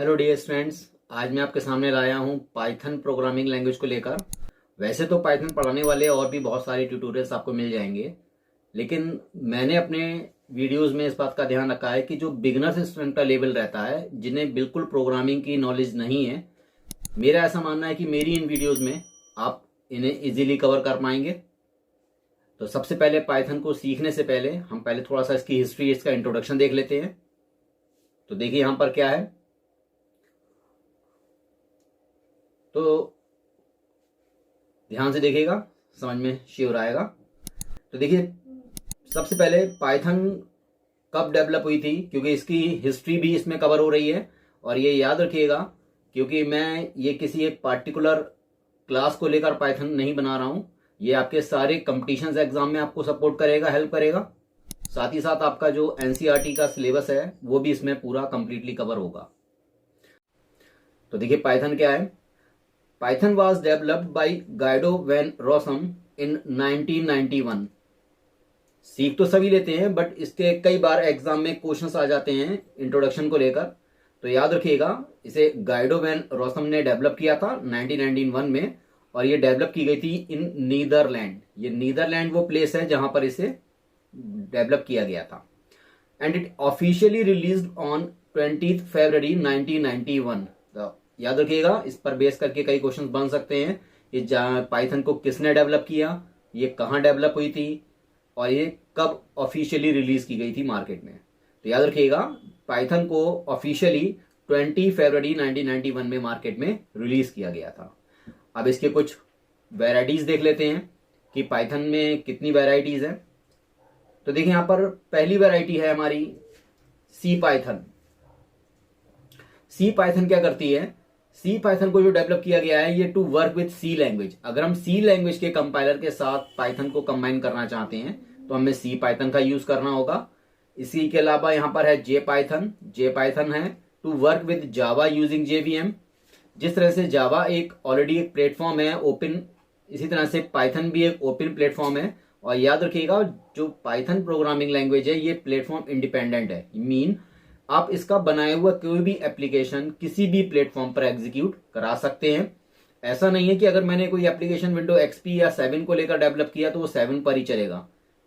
Hello dear students, आज मैं आपके सामने लाया हूं पाइथन प्रोग्रामिंग लैंग्वेज को लेकर। वैसे तो पाइथन पढ़ाने वाले और भी बहुत सारे ट्यूटोरियल्स आपको मिल जाएंगे, लेकिन मैंने अपने वीडियोस में इस बात का ध्यान रखा है कि जो बिगनर स्टूडेंट का लेवल रहता है, जिन्हें बिल्कुल प्रोग्रामिंग की नॉलेज नहीं है, मेरा ऐसा मानना है कि मेरी इन वीडियोज़ में आप इन्हें ईजिली कवर कर पाएंगे। तो सबसे पहले पाइथन को सीखने से पहले हम पहले थोड़ा सा इसकी हिस्ट्री, इसका इंट्रोडक्शन देख लेते हैं। तो देखिए यहाँ पर क्या है। तो ध्यान से देखिएगा, समझ में श्योर आएगा। तो देखिए, सबसे पहले पाइथन कब डेवलप हुई थी, क्योंकि इसकी हिस्ट्री भी इसमें कवर हो रही है। और ये याद रखिएगा, क्योंकि मैं ये किसी एक पार्टिकुलर क्लास को लेकर पाइथन नहीं बना रहा हूँ। ये आपके सारे कंपटीशन एग्जाम में आपको सपोर्ट करेगा, हेल्प करेगा। साथ ही साथ आपका जो एनसीईआरटी का सिलेबस है वो भी इसमें पूरा कंप्लीटली कवर होगा। तो देखिए पाइथन क्या है। Python was developed by Guido van Rossum in 1991। सीख तो सभी लेते हैं, बट इसके कई बार एग्जाम में क्वेश्चंस आ जाते हैं इंट्रोडक्शन को लेकर। तो याद रखिएगा, इसे गाइडो वैन रोसम ने डेवलप किया था 1991 में, और ये डेवलप की गई थी इन नीदरलैंड। ये नीदरलैंड वो प्लेस है जहां पर इसे डेवलप किया गया था। And it officially released on 20 फरवरी 1991। याद रखिएगा, इस पर बेस करके कई क्वेश्चन बन सकते हैं। ये पाइथन को किसने डेवलप किया, ये कहाँ डेवलप हुई थी, और ये कब ऑफिशियली रिलीज की गई थी मार्केट में। तो याद रखिएगा, पाइथन को ऑफिशियली 20 फरवरी 1991 में मार्केट में रिलीज किया गया था। अब इसके कुछ वेराइटीज देख लेते हैं कि पाइथन में कितनी वेराइटीज है। तो देखिए यहाँ पर पहली वेराइटी है हमारी सी पाइथन। सी पाइथन क्या करती है, सी पाइथन को जो डेवलप किया गया है ये to work with C language. अगर हम सी लैंग्वेज के कंपाइलर के साथ पाइथन को कंबाइन करना चाहते हैं तो हमें सी पाइथन का यूज करना होगा। इसी के अलावा यहाँ पर है जे पाइथन। जे पाइथन है to work with Java using JVM. जिस तरह से जावा एक ऑलरेडी एक प्लेटफॉर्म है ओपन, इसी तरह से पाइथन भी एक ओपन प्लेटफॉर्म है। और याद रखिएगा, जो पाइथन प्रोग्रामिंग लैंग्वेज है ये प्लेटफॉर्म इंडिपेंडेंट है। मीन आप इसका बनाया हुआ कोई भी एप्लीकेशन किसी भी प्लेटफॉर्म पर एग्जीक्यूट करा सकते हैं। ऐसा नहीं है कि अगर मैंने कोई एप्लीकेशन विंडो एक्सपी या 7 को लेकर डेवलप किया तो वो 7 पर ही चलेगा,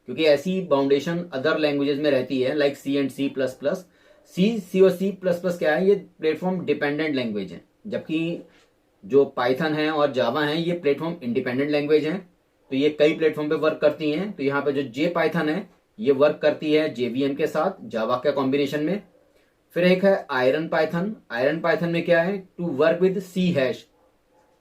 क्योंकि ऐसी बाउंडेशन अदर लैंग्वेजेस में रहती है, like C and C plus plus. C और सी प्लस प्लस क्या है, ये प्लेटफॉर्म डिपेंडेंट लैंग्वेज है, जबकि जो पाइथन है और जावा है ये प्लेटफॉर्म इंडिपेंडेंट लैंग्वेज है। तो ये कई प्लेटफॉर्म पे वर्क करती हैं। तो यहाँ पे जो जे पाइथन है ये वर्क करती है जेवीएम के साथ, जावा के कॉम्बिनेशन में। फिर एक है आयरन पाइथन। आयरन पाइथन में क्या है, to work with C hash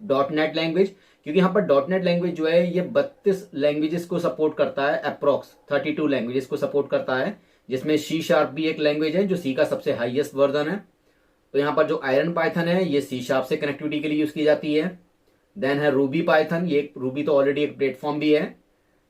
dot net language, क्योंकि यहाँ पर डॉट नेट लैंग्वेज जो है ये 32 लैंग्वेजेस को सपोर्ट करता है, अप्रोक्स 32 लैंग्वेजेस को सपोर्ट करता है, जिसमें सी शार्प भी एक लैंग्वेज है जो सी का सबसे हाईएस्ट वर्जन है। तो यहाँ पर जो आयरन पाइथन है ये सी शार्प से कनेक्टिविटी के लिए यूज की जाती है। देन है रूबी पाइथन। ये रूबी तो ऑलरेडी एक प्लेटफॉर्म भी है,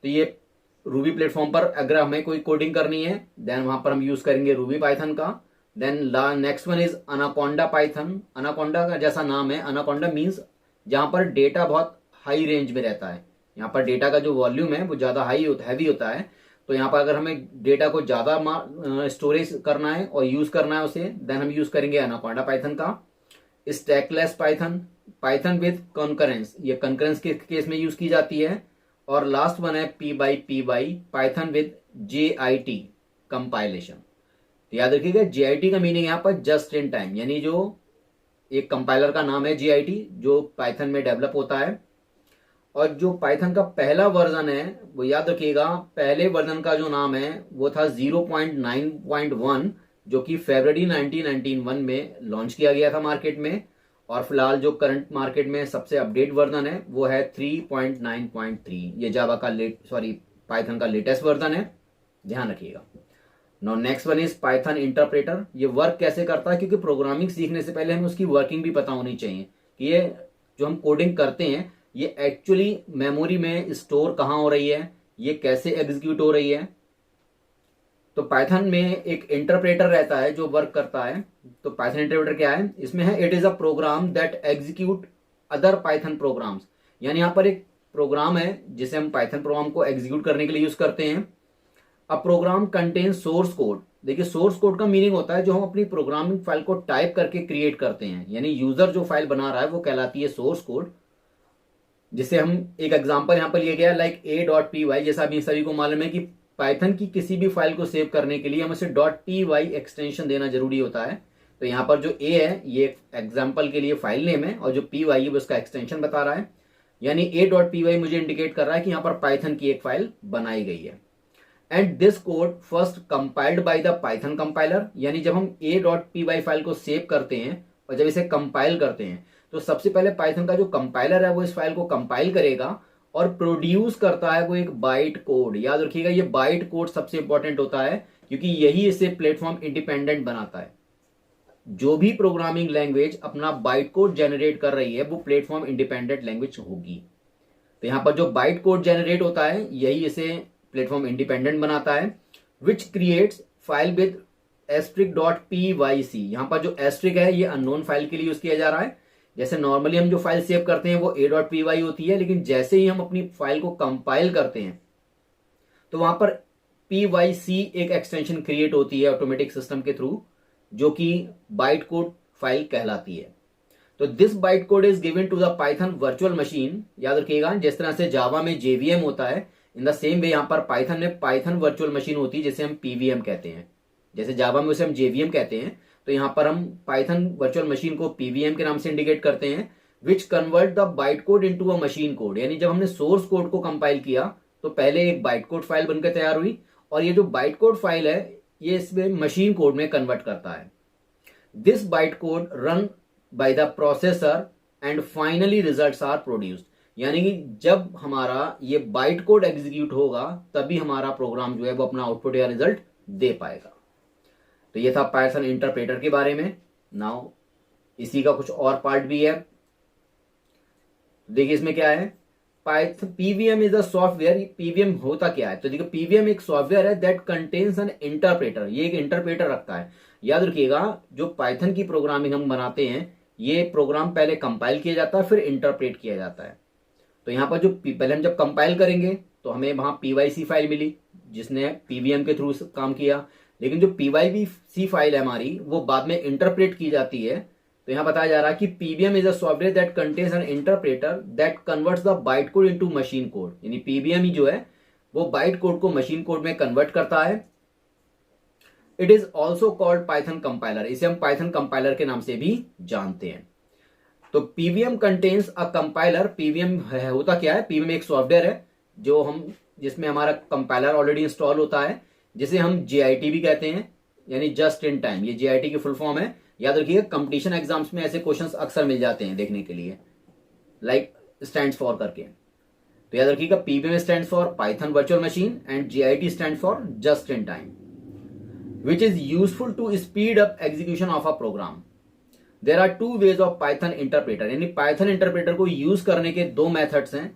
तो ये रूबी प्लेटफॉर्म पर अगर हमें कोई कोडिंग करनी है देन वहां पर हम यूज करेंगे रूबी पाइथन का। Then next one is Anaconda Python. Anaconda का जैसा नाम है, अनाकोंडा मीन्स जहां पर डेटा बहुत हाई रेंज में रहता है। यहाँ पर डेटा का जो वॉल्यूम है वो ज्यादा हैवी होता है। तो यहाँ पर अगर हमें डेटा को ज्यादा स्टोरेज करना है और यूज करना है उसे, देन हम यूज करेंगे अनाकोंडा पाइथन का। स्टैकलेस पाइथन, पाइथन विद कॉन्करेंस, ये कॉन्करेंस के केस में यूज की जाती है। और लास्ट वन है P by Python with JIT compilation. याद रखिएगा, JIT का मीनिंग यहाँ पर जस्ट इन टाइम, यानी जो एक कंपाइलर का नाम है JIT जो पाइथन में डेवलप होता है। और जो पाइथन का पहला वर्जन है वो याद रखिएगा, पहले वर्जन का जो नाम है वो था 0.9.1, जो कि फरवरी 1991 में लॉन्च किया गया था मार्केट में। और फिलहाल जो करंट मार्केट में सबसे अपडेट वर्जन है वो है 3.9.3। ये जावा का पाइथन का लेटेस्ट वर्जन है, ध्यान रखिएगा। Now next one is Python interpreter. ये वर्क कैसे करता है, क्योंकि प्रोग्रामिंग सीखने से पहले हमें उसकी वर्किंग भी पता होनी चाहिए कि ये जो हम कोडिंग करते हैं ये एक्चुअली मेमोरी में स्टोर कहाँ हो रही है, ये कैसे एग्जीक्यूट हो रही है। तो पाइथन में एक इंटरप्रेटर रहता है जो वर्क करता है। तो पाइथन इंटरप्रेटर क्या है, इसमें है it is a program that execute other Python programs. यानी यहाँ पर एक प्रोग्राम है जिसे हम पाइथन प्रोग्राम को एग्जीक्यूट करने के लिए यूज करते हैं। अ प्रोग्राम कंटेन सोर्स कोड देखिए सोर्स कोड का मीनिंग होता है जो हम अपनी प्रोग्रामिंग फाइल को टाइप करके क्रिएट करते हैं, यानी यूजर जो फाइल बना रहा है वो कहलाती है सोर्स कोड। जिसे हम एक एग्जांपल यहां पर लिया गया लाइक a.py। जैसा अभी सभी को मालूम है कि पाइथन की किसी भी फाइल को सेव करने के लिए हम उसे .py एक्सटेंशन देना जरूरी होता है। तो यहाँ पर जो a है ये एग्जाम्पल के लिए फाइल नेम है और जो py है वो उसका एक्सटेंशन बता रहा है, यानी a.py मुझे इंडिकेट कर रहा है कि यहाँ पर पाइथन की एक फाइल बनाई गई है। And this code first compiled by the Python compiler, यानी जब हम a.py फाइल को सेव करते हैं और जब इसे कंपाइल करते हैं तो सबसे पहले पाइथन का जो कंपाइलर है वो इस फाइल को कंपाइल करेगा और प्रोड्यूस करता है वो एक बाइट कोड। याद रखिएगा ये बाइट कोड सबसे इंपॉर्टेंट होता है क्योंकि यही इसे प्लेटफॉर्म इंडिपेंडेंट बनाता है। जो भी प्रोग्रामिंग लैंग्वेज अपना बाइट कोड जनरेट कर रही है वो प्लेटफॉर्म इंडिपेंडेंट लैंग्वेज होगी। तो यहां पर जो बाइट कोड जनरेट होता है यही इसे प्लेटफॉर्म इंडिपेंडेंट बनाता है। Which creates file with *pyc। यहां पर जो एस्ट्रिक है ये अननोन फाइल के लिए यूज किया जा रहा है। जैसे नॉर्मली हम जो फाइल सेव करते हैं वो a.py होती है, लेकिन जैसे ही हम अपनी फाइल को कंपाइल करते हैं तो वहां पर pyc एक एक्सटेंशन क्रिएट होती है ऑटोमेटिक सिस्टम के थ्रू, जो कि बाइट कोड फाइल कहलाती है। तो this byte code is given to the Python virtual machine. याद रखिएगा जिस तरह से जावा में जेवीएम होता है इन द सेम वे यहां पर पाइथन में पाइथन वर्चुअल मशीन होती है जिसे हम पीवीएम कहते हैं। जैसे जावा में उसे हम जेवीएम कहते हैं तो यहां पर हम पाइथन वर्चुअल मशीन को पीवीएम के नाम से इंडिकेट करते हैं। Which convert the byte code into a machine code, यानी जब हमने सोर्स कोड को कंपाइल किया तो पहले एक बाइट कोड फाइल बनकर तैयार हुई और ये जो बाइट कोड फाइल है ये इसमें मशीन कोड में कन्वर्ट करता है। This byte code run by the processor and finally results are produced, यानी कि जब हमारा ये बाइट कोड एग्जीक्यूट होगा तभी हमारा प्रोग्राम जो है वो अपना आउटपुट या रिजल्ट दे पाएगा। तो ये था पाइथन इंटरप्रेटर के बारे में। नाउ इसी का कुछ और पार्ट भी है, देखिए इसमें क्या है। Python PVM is a software. PVM होता क्या है, तो देखिए पीवीएम एक सॉफ्टवेयर है दैट कंटेन्स एन इंटरप्रेटर। ये एक इंटरप्रेटर रखता है। याद रखिएगा जो पाइथन की प्रोग्रामिंग हम बनाते हैं ये प्रोग्राम पहले कंपाइल किया जाता है फिर इंटरप्रेट किया जाता है। तो यहां पर जो पहले हम जब कंपाइल करेंगे तो हमें वहां पीवाईसी फाइल मिली जिसने पीवीएम के थ्रू काम किया, लेकिन जो पीवाईसी फाइल है हमारी वो बाद में इंटरप्रेट की जाती है। तो यहां बताया जा रहा है कि PVM is a software that contains an interpreter that converts the byte code into machine code, यानी पीवीएम ही जो है वो बाइट कोड को मशीन कोड में कन्वर्ट करता है। It is also called Python compiler. इसे हम पाइथन कंपाइलर के नाम से भी जानते हैं। तो PVM contains a compiler. PVM होता क्या है, पीवीएम एक सॉफ्टवेयर है जो हम जिसमें हमारा कंपाइलर ऑलरेडी इंस्टॉल होता है जिसे हम जेआईटी भी कहते हैं, यानी जस्ट इन टाइम। ये जेआईटी की फुल फॉर्म है। याद रखिए कंपटीशन एग्जाम्स में ऐसे क्वेश्चंस अक्सर मिल जाते हैं देखने के लिए, लाइक स्टैंड्स फॉर करके। तो याद रखिएगा PVM stands for Python virtual machine and JIT stands for just in time, which is useful to speed up execution of a program. There are two ways of Python interpreter, यानी Python interpreter को use करने के दो methods हैं।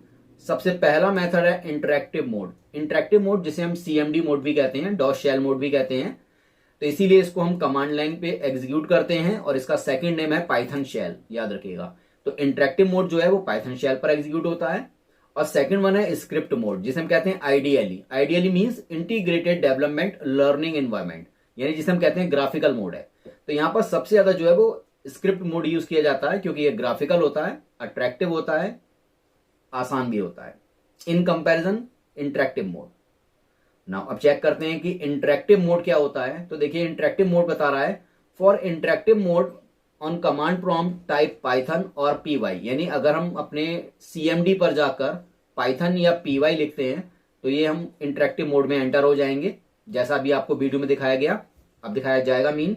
सबसे पहला method है interactive mode. Interactive mode जिसे हम सीएमडी मोड भी कहते हैं, डॉस शेल मोड भी कहते हैं। तो इसीलिए इसको हम कमांड लाइन पे एग्जीक्यूट करते हैं और इसका सेकंड नेम है पाइथन शेल। याद रखिएगा तो इंटरेक्टिव मोड जो है वो पाइथन शेल पर एग्जीक्यूट होता है और सेकंड वन है स्क्रिप्ट मोड जिसे हम कहते हैं IDLE. IDLE means integrated development learning environment, यानी जिसे हम कहते हैं ग्राफिकल मोड है। तो यहां पर सबसे ज्यादा जो है वो स्क्रिप्ट मोड यूज किया जाता है क्योंकि ये ग्राफिकल होता है, अट्रैक्टिव होता है, आसान भी होता है in comparison interactive mode. Now अब चेक करते हैं कि इंटरेक्टिव मोड क्या होता है। तो देखिए इंटरेक्टिव मोड बता रहा है for interactive mode on command prompt type Python और पीवाई, यानी अगर हम अपने सीएमडी पर जाकर पाइथन या पीवाई लिखते हैं तो ये हम इंटरेक्टिव मोड में एंटर हो जाएंगे, जैसा अभी आपको वीडियो में दिखाया गया अब दिखाया जाएगा। मीन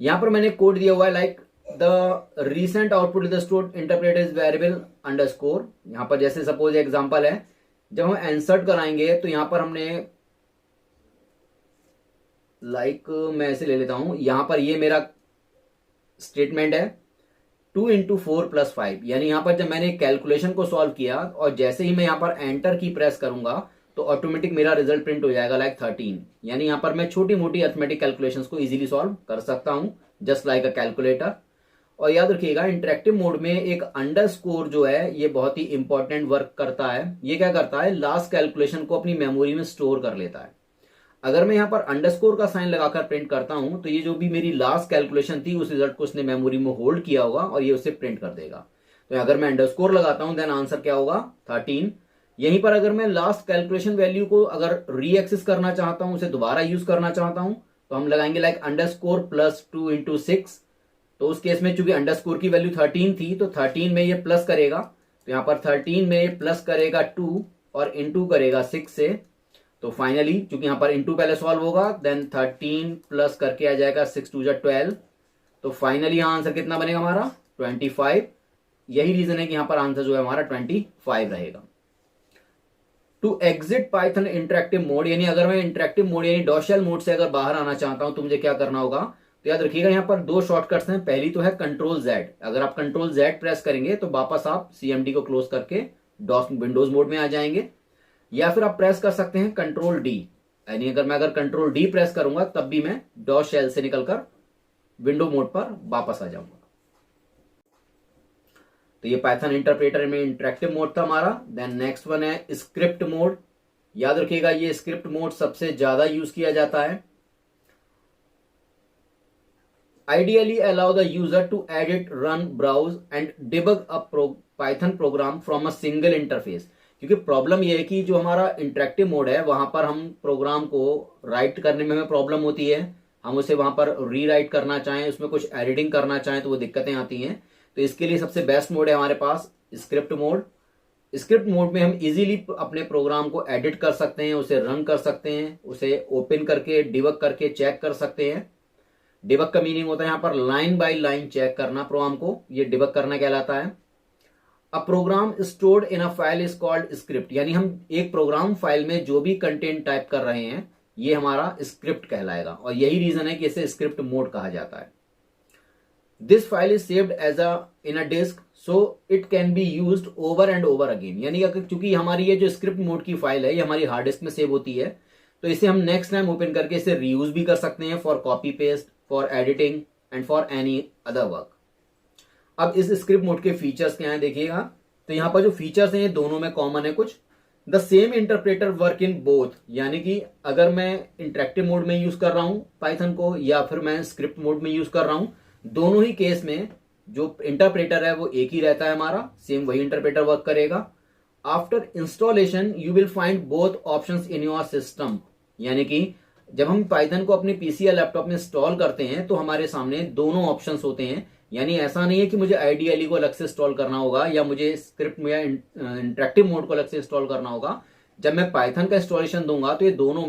यहां पर मैंने कोड दिया हुआ है like the recent output the stored interpret is variable underscore. यहां पर जैसे सपोज एग्जांपल है जब हम इंसर्ट कराएंगे तो यहां पर हमने मैं ऐसे ले लेता हूं, यहां पर ये मेरा स्टेटमेंट है 2 × 4 + 5, यानी यहां पर जब मैंने कैलकुलेशन को सॉल्व किया और जैसे ही मैं यहां पर एंटर की प्रेस करूंगा तो ऑटोमेटिक मेरा रिजल्ट प्रिंट हो जाएगा लाइक 13। यानी यहां पर मैं छोटी मोटी अर्थमेटिक कैलकुलेशंस को इजीली सॉल्व कर सकता हूं जस्ट लाइक अ कैलकुलेटर। और याद रखिएगा इंटरेक्टिव मोड में एक अंडरस्कोर जो है ये बहुत ही इंपॉर्टेंट वर्क करता है। ये क्या करता है, लास्ट कैलकुलेशन को अपनी मेमोरी में स्टोर कर लेता है। अगर मैं यहाँ पर अंडरस्कोर का साइन लगाकर प्रिंट करता हूं तो ये जो भी मेरी लास्ट कैलकुलेशन थी उस रिजल्ट को उसने मेमोरी में होल्ड किया होगा और ये उसे प्रिंट कर देगा। तो अगर मैं अंडरस्कोर लगाता हूं देन आंसर क्या होगा 13। यहीं पर अगर मैं लास्ट कैलकुलेशन वैल्यू को अगर री एक्सेस करना चाहता हूं, उसे दोबारा यूज करना चाहता हूं, तो हम लगाएंगे लाइक अंडरस्कोर +2 × 6। तो उस केस में चूंकि अंडरस्कोर की वैल्यू 13 थी तो 13 में ये प्लस करेगा, तो यहां पर 13 में ये प्लस करेगा 2 और इनटू करेगा 6 से। तो फाइनली चूंकि यहां पर इनटू पहले सॉल्व होगा देन 13 प्लस करके आ जाएगा 6 2 12। तो फाइनली यहां आंसर कितना बनेगा हमारा 25। यही रीजन है कि यहां पर आंसर जो है हमारा 25 रहेगा। To exit Python interactive mode, यानी अगर मैं इंटरेक्टिव मोड यानी डॉशेल मोड से अगर बाहर आना चाहता हूं तो मुझे क्या करना होगा। तो याद रखिएगा यहाँ पर दो शॉर्टकट्स हैं। पहली तो है Ctrl+Z। अगर आप Ctrl+Z प्रेस करेंगे तो वापस आप CMD को क्लोज करके डॉस विंडोज मोड में आ जाएंगे, या फिर आप प्रेस कर सकते हैं Ctrl+D। यानी अगर Ctrl+D प्रेस करूंगा तब भी मैं डॉस शेल से निकलकर विंडो मोड पर वापस आ जाऊंगा। तो ये पाइथन इंटरप्रेटर में इंटरेक्टिव मोड था हमारा। देन नेक्स्ट वन है स्क्रिप्ट मोड। याद रखिएगा ये स्क्रिप्ट मोड सबसे ज्यादा यूज किया जाता है। Ideally allow the user to edit, run, browse and debug a Python program from a single interface। क्योंकि प्रॉब्लम यह है कि जो हमारा इंटरेक्टिव मोड है वहां पर हम प्रोग्राम को राइट करने में हमें प्रॉब्लम होती है, हम उसे वहां पर रीराइट करना चाहें, उसमें कुछ एडिटिंग करना चाहें तो वो दिक्कतें आती हैं। तो इसके लिए सबसे बेस्ट मोड है हमारे पास स्क्रिप्ट मोड। स्क्रिप्ट मोड में हम इजीली अपने प्रोग्राम को एडिट कर सकते हैं, उसे रन कर सकते हैं, उसे ओपन करके डिबग करके चेक कर सकते हैं। डिबग का मीनिंग होता है यहाँ पर लाइन बाय लाइन चेक करना प्रोग्राम को, ये डिबग करना कहलाता है। A program stored in a file is called script, यानी हम एक प्रोग्राम फाइल में जो भी कंटेंट टाइप कर रहे हैं ये हमारा स्क्रिप्ट कहलाएगा, और यही रीजन है कि इसे स्क्रिप्ट मोड कहा जाता है। This file is saved as a in a disk so it can be used over and over again. यानी अगर चूंकि हमारी ये जो स्क्रिप्ट मोड की फाइल है ये हमारी हार्ड डिस्क में सेव होती है, तो इसे हम नेक्स्ट टाइम ओपन करके इसे रीयूज भी कर सकते हैं for copy paste, for editing and for any other work. अब इस स्क्रिप्ट मोड के फीचर्स क्या हैं देखिएगा। तो यहां पर जो फीचर्स हैं ये दोनों में कॉमन है कुछ। The same interpreter work in both, यानी कि अगर मैं इंटरेक्टिव मोड में यूज कर रहा हूं पाइथन को या फिर मैं स्क्रिप्ट मोड में यूज कर रहा हूं, दोनों ही केस में जो इंटरप्रेटर है वो एक ही रहता है हमारा, सेम वही इंटरप्रेटर वर्क करेगा। After installation you will find both options in your system, यानी कि जब हम पाइथन को अपने पीसी या लैपटॉप में इंस्टॉल करते हैं तो हमारे सामने दोनों ऑप्शंस होते हैं। यानी ऐसा नहीं है कि मुझे आईडीएलई को अलग से इंस्टॉल करना होगा या मुझे स्क्रिप्ट में या इंटरेक्टिव मोड को अलग से इंस्टॉल करना होगा। जब मैं पाइथन का इंस्टॉलेशन दूंगा तो ये दोनों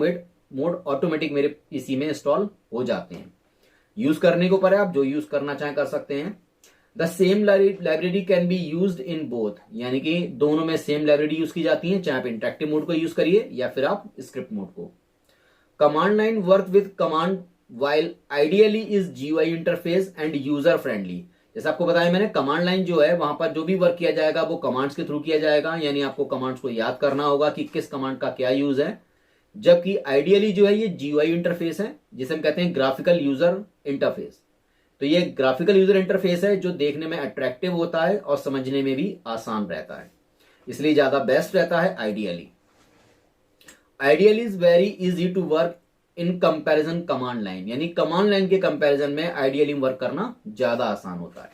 मोड ऑटोमेटिक मेरे पीसी में इंस्टॉल हो जाते हैं। यूज करने के ऊपर है, आप जो यूज करना चाहें कर सकते हैं। The same library can be used in both, यानी कि दोनों में सेम लाइब्रेरी यूज की जाती है, चाहे आप इंटरेक्टिव मोड को यूज करिए या फिर आप स्क्रिप्ट मोड को। Command line work with command while ideally is GUI interface and user friendly. जैसे आपको बताया मैंने, कमांड लाइन जो है वहां पर जो भी वर्क किया जाएगा वो कमांड्स के थ्रू किया जाएगा, यानी आपको कमांड्स को याद करना होगा कि किस कमांड का क्या यूज है। जबकि आइडियली जो है ये जीयूआई इंटरफेस है जिसे हम कहते हैं ग्राफिकल यूजर इंटरफेस। तो ये ग्राफिकल यूजर इंटरफेस है जो देखने में अट्रैक्टिव होता है और समझने में भी आसान रहता है, इसलिए ज्यादा बेस्ट रहता है IDLE. IDLE is very easy to work in comparison command line, यानी कमांड लाइन के कंपैरिजन में आइडियली वर्क करना ज्यादा आसान होता है।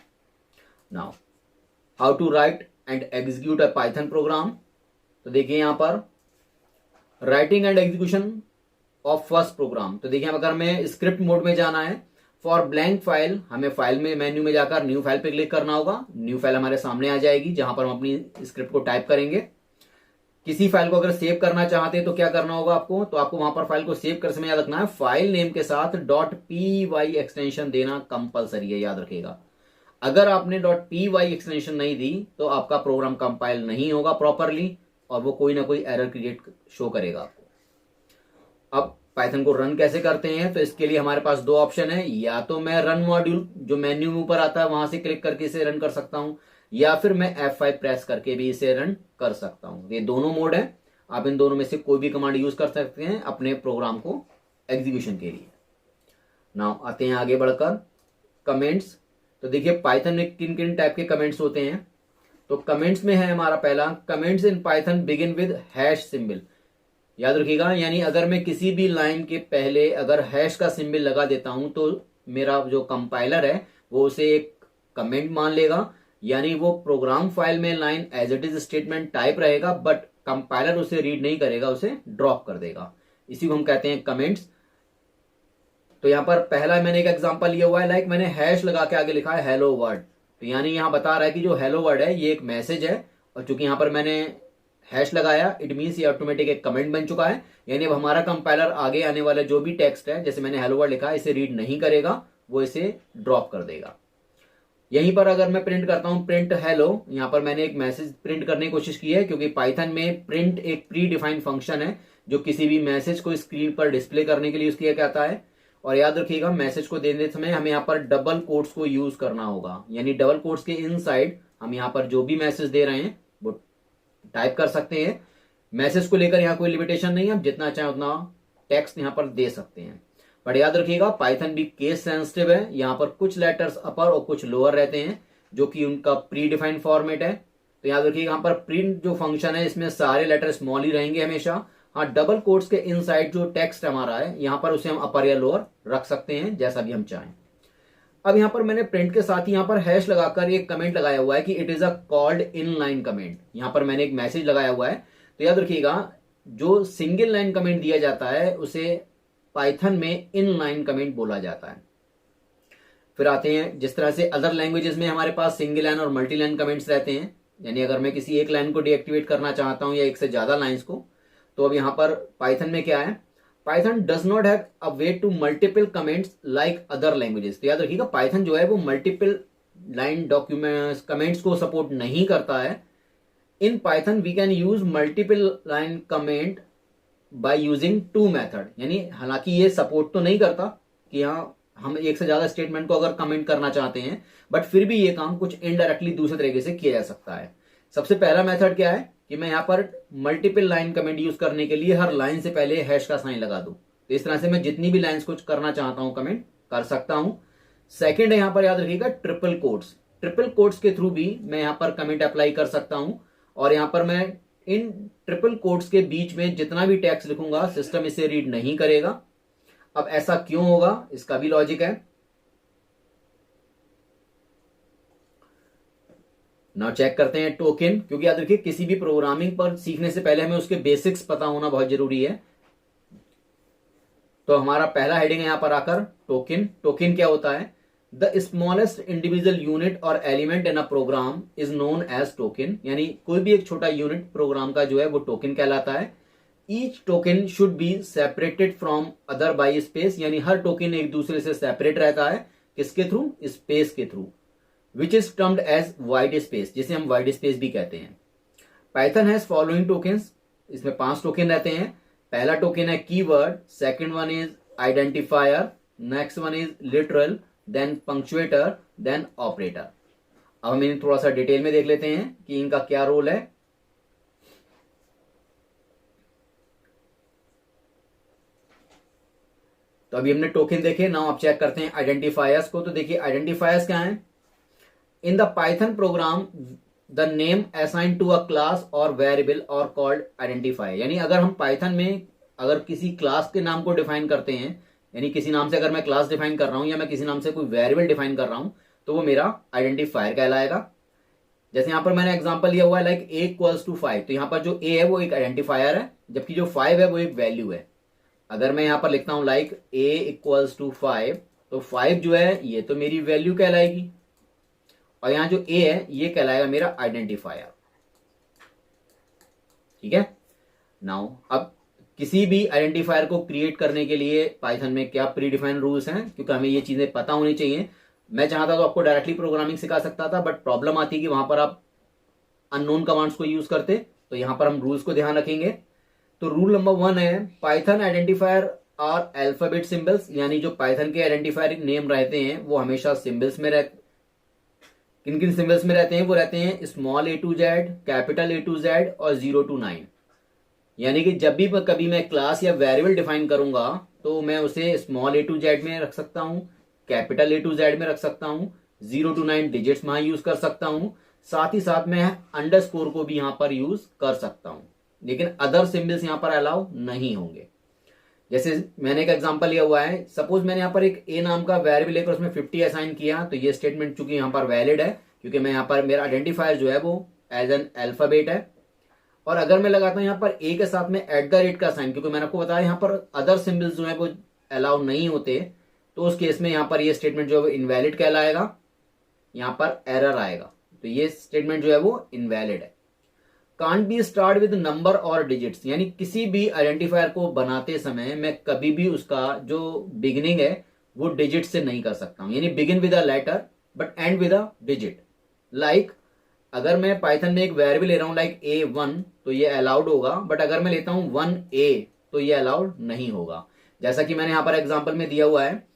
Now how to write and execute a Python program. तो देखिए यहां पर writing and execution of first program. तो देखिए अगर मैं स्क्रिप्ट मोड में जाना है, फॉर ब्लैंक फाइल हमें फाइल में मेन्यू में जाकर न्यू फाइल पे क्लिक करना होगा। न्यू फाइल हमारे सामने आ जाएगी जहां पर हम अपनी स्क्रिप्ट को टाइप करेंगे। किसी फाइल को अगर सेव करना चाहते हैं तो क्या करना होगा आपको, तो आपको वहां पर फाइल को सेव करने समय याद रखना है फाइल नेम के साथ .py एक्सटेंशन देना कंपलसरी है, याद रखिएगा। अगर आपने .py एक्सटेंशन नहीं दी तो आपका प्रोग्राम कंपाइल नहीं होगा प्रॉपरली और वो कोई ना कोई एरर क्रिएट शो करेगा आपको। अब पाइथन को रन कैसे करते हैं, तो इसके लिए हमारे पास दो ऑप्शन है। या तो मैं रन मॉड्यूल जो मेन्यू में ऊपर आता है वहां से क्लिक करके इसे रन कर सकता हूं, या फिर मैं F5 प्रेस करके भी इसे रन कर सकता हूं। ये दोनों मोड है, आप इन दोनों में से कोई भी कमांड यूज कर सकते हैं अपने प्रोग्राम को एग्जीक्यूशन के लिए। नाउ आते हैं आगे बढ़कर कमेंट्स। तो देखिए पाइथन में किन किन टाइप के कमेंट्स होते हैं। तो कमेंट्स में है हमारा पहला, comments in Python begin with hash symbol. याद रखिएगा, यानी अगर मैं किसी भी लाइन के पहले अगर हैश का सिंबल लगा देता हूं तो मेरा जो कंपाइलर है वो उसे एक कमेंट मान लेगा, यानी वो प्रोग्राम फाइल में line as it is statement type रहेगा, बट कंपाइलर उसे रीड नहीं करेगा, उसे ड्रॉप कर देगा। इसी को हम कहते हैं कमेंट्स। तो यहां पर पहला मैंने एक एग्जांपल लिया हुआ है, लाइक मैंने हैश लगा के आगे लिखा है हेलो वर्ड, तो यानी यहां बता रहा है कि जो हेलो वर्ड है ये एक मैसेज है, और चूंकि यहां पर मैंने हैश लगाया इट मीन्स ये ऑटोमेटिक एक कमेंट बन चुका है, यानी अब हमारा कंपाइलर आगे आने वाला जो भी टेक्स्ट है, जैसे मैंने हेलो वर्ड लिखा है, इसे रीड नहीं करेगा, वो इसे ड्रॉप कर देगा। यहीं पर अगर मैं प्रिंट करता हूं प्रिंट हेलो, यहां पर मैंने एक मैसेज प्रिंट करने की कोशिश की है, क्योंकि पाइथन में प्रिंट एक प्री डिफाइंड फंक्शन है जो किसी भी मैसेज को स्क्रीन पर डिस्प्ले करने के लिए यूज किया जाता है। और याद रखिएगा मैसेज को देने समय हमें यहाँ पर डबल कोट्स को यूज करना होगा, यानी डबल कोट्स के इनसाइड हम यहाँ पर जो भी मैसेज दे रहे हैं वो टाइप कर सकते हैं। मैसेज को लेकर यहाँ कोई लिमिटेशन नहीं है, आप जितना चाहें उतना टेक्स्ट यहाँ पर दे सकते हैं। पर याद रखिएगा पाइथन भी केस सेंसिटिव है, यहाँ पर कुछ लेटर्स अपर और कुछ लोअर रहते हैं जो कि उनका प्री डिफाइंड फॉर्मेट है। तो याद रखिएगा यहाँ पर प्रिंट जो फंक्शन है इसमें सारे लेटर स्मॉल ही रहेंगे हमेशा। हाँ, डबल कोट्स के इनसाइड जो टेक्स्ट हमारा है यहाँ पर उसे हम अपर या लोअर रख सकते हैं जैसा भी हम चाहें। अब यहाँ पर मैंने प्रिंट के साथ ही यहाँ पर हैश लगाकर एक कमेंट लगाया हुआ है कि it is a called in line comment. यहाँ पर मैंने एक मैसेज लगाया हुआ है, तो याद रखिएगा जो सिंगल लाइन कमेंट दिया जाता है उसे पाइथन में इन लाइन कमेंट बोला जाता है। फिर आते हैं जिस तरह से अदर लैंग्वेजेस में हमारे पास सिंगल लाइन और मल्टी लाइन कमेंट्स रहते हैं, यानी अगर मैं किसी एक लाइन को डीएक्टिवेट करना चाहता हूं या एक से ज्यादा लाइंस को, तो अब यहां पर पाइथन में क्या है, Python does not have a way to multiple comments like other languages. तो याद रखिएगा पाइथन जो है वो मल्टीपल लाइन डॉक्यूमेंट्स कमेंट्स को सपोर्ट नहीं करता है। In Python we can use multiple line comment by using two method, यानी हालांकि ये सपोर्ट तो नहीं करता कि हाँ हम एक से ज्यादा स्टेटमेंट को अगर कमेंट करना चाहते हैं, बट फिर भी ये काम कुछ इनडायरेक्टली दूसरे तरीके से किया जा सकता है। सबसे पहला मेथड क्या है कि मैं यहाँ पर मल्टीपल लाइन कमेंट यूज करने के लिए हर लाइन से पहले हैश का साइन लगा दूं, तो इस तरह से मैं जितनी भी लाइंस कुछ करना चाहता हूं कमेंट कर सकता हूं। सेकंड है यहाँ पर याद रखिएगा ट्रिपल कोट्स। ट्रिपल कोट्स के थ्रू भी मैं यहाँ पर कमेंट अप्लाई कर सकता हूं, और यहाँ पर मैं इन ट्रिपल कोट्स के बीच में जितना भी टेक्स्ट लिखूंगा सिस्टम इसे रीड नहीं करेगा। अब ऐसा क्यों होगा, इसका भी लॉजिक है। नाउ चेक करते हैं टोकन, क्योंकि याद रखिए किसी भी प्रोग्रामिंग पर सीखने से पहले हमें उसके बेसिक्स पता होना बहुत जरूरी है। तो हमारा पहला हेडिंग है यहां पर आकर टोकन। टोकन क्या होता है, द स्मॉलेस्ट इंडिविजुअल यूनिट और element in a program is known as token, यानी कोई भी एक छोटा यूनिट प्रोग्राम का जो है वो टोकन कहलाता है। Each token should be separated from other by space, यानी हर टोकन एक दूसरे से सेपरेट रहता है, किसके थ्रू, स्पेस के through, which is termed as white space, जिसे हम वाइड स्पेस भी कहते हैं। पाइथन हैज फॉलोइंग टोकन्स, इसमें 5 टोकन रहते हैं। पहला टोकन है keyword, second one is identifier, next one is literal, then punctuator, then operator. अब हम इन्हें थोड़ा सा डिटेल में देख लेते हैं कि इनका क्या रोल है। तो अभी हमने टोकन देखे, नाउ आप चेक करते हैं आइडेंटिफायर्स को। तो देखिए आइडेंटिफायर्स क्या है, in the Python program the name assign to a class और वेरिएबल और कॉल्ड आइडेंटिफायर, यानी अगर हम पाइथन में अगर किसी क्लास के नाम को डिफाइन करते हैं, यानी किसी नाम से अगर मैं क्लास डिफाइन कर रहा हूं या मैं किसी नाम से कोई वेरिएबल डिफाइन कर रहा हूं, तो वो मेरा आइडेंटिफायर कहलाएगा। जैसे यहां पर मैंने एग्जांपल लिया हुआ है लाइक a इक्वल्स टू 5, तो यहां पर जो a है वो एक आइडेंटिफायर है, जबकि जो 5 है वो एक वैल्यू है। अगर मैं यहां पर लिखता हूं लाइक a इक्वल्स टू 5, तो 5 जो है ये तो मेरी वैल्यू कहलाएगी, और यहां जो a है ये कहलाएगा मेरा आइडेंटिफायर। ठीक है। नाउ अब किसी भी आइडेंटिफायर को क्रिएट करने के लिए पाइथन में क्या प्री डिफाइंड रूल्स हैं, क्योंकि हमें ये चीजें पता होनी चाहिए। मैं चाहता तो आपको डायरेक्टली प्रोग्रामिंग सिखा सकता था, बट प्रॉब्लम आती है कि वहां पर आप अननोन कमांड्स को यूज करते, तो यहां पर हम रूल्स को ध्यान रखेंगे। तो रूल नंबर 1 है Python identifier are alphabet symbols, यानी जो पाइथन के आइडेंटिफायर नेम रहते हैं वो हमेशा सिंबल्स में रहते। किन किन सिंबल्स में रहते हैं, वो रहते हैं small a to z, capital A to z और 0 to 9। यानी कि जब भी कभी मैं क्लास या वेरिएबल डिफाइन करूंगा तो मैं उसे स्मॉल a to z में रख सकता हूं, कैपिटल A to z में रख सकता हूं, 0 to 9 डिजिट्स वहां यूज कर सकता हूं, साथ ही साथ मैं अंडरस्कोर को भी यहां पर यूज कर सकता हूं। लेकिन अदर सिंबल्स यहां पर अलाउ नहीं होंगे। जैसे मैंने एक एग्जांपल लिया हुआ है, सपोज मैंने यहां पर एक ए नाम का वेरिएबल लेकर उसमें 50 असाइन किया, तो ये स्टेटमेंट चूंकि यहां पर वैलिड है क्योंकि मैं यहां पर मेरा आइडेंटिफायर जो है वो एज एन अल्फाबेट है। और अगर मैं लगाता हूं यहां पर ए के साथ में @ का साइन, क्योंकि मैंने आपको बताया यहां पर अदर सिंबल्स जो है वो अलाउ नहीं होते, तो उस केस में यहां पर ये स्टेटमेंट जो है वो इनवैलिड कहलाएगा, यहां पर एरर आएगा, तो ये स्टेटमेंट जो है वो इनवैलिड है। Can't be start with number और डिजिट्स, यानी किसी भी आइडेंटिफायर को बनाते समय मैं कभी भी उसका जो बिगिनिंग है वो डिजिट से नहीं कर सकता हूं, यानी begin with a letter but end with a digit. Like अगर मैं पाइथन में एक वेरिएबल ले रहा हूं लाइक A1, तो ये अलाउड होगा, बट अगर मैं लेता हूं 1A तो ये अलाउड नहीं होगा। जैसा कि मैंने यहां पर एग्जांपल में दिया हुआ है,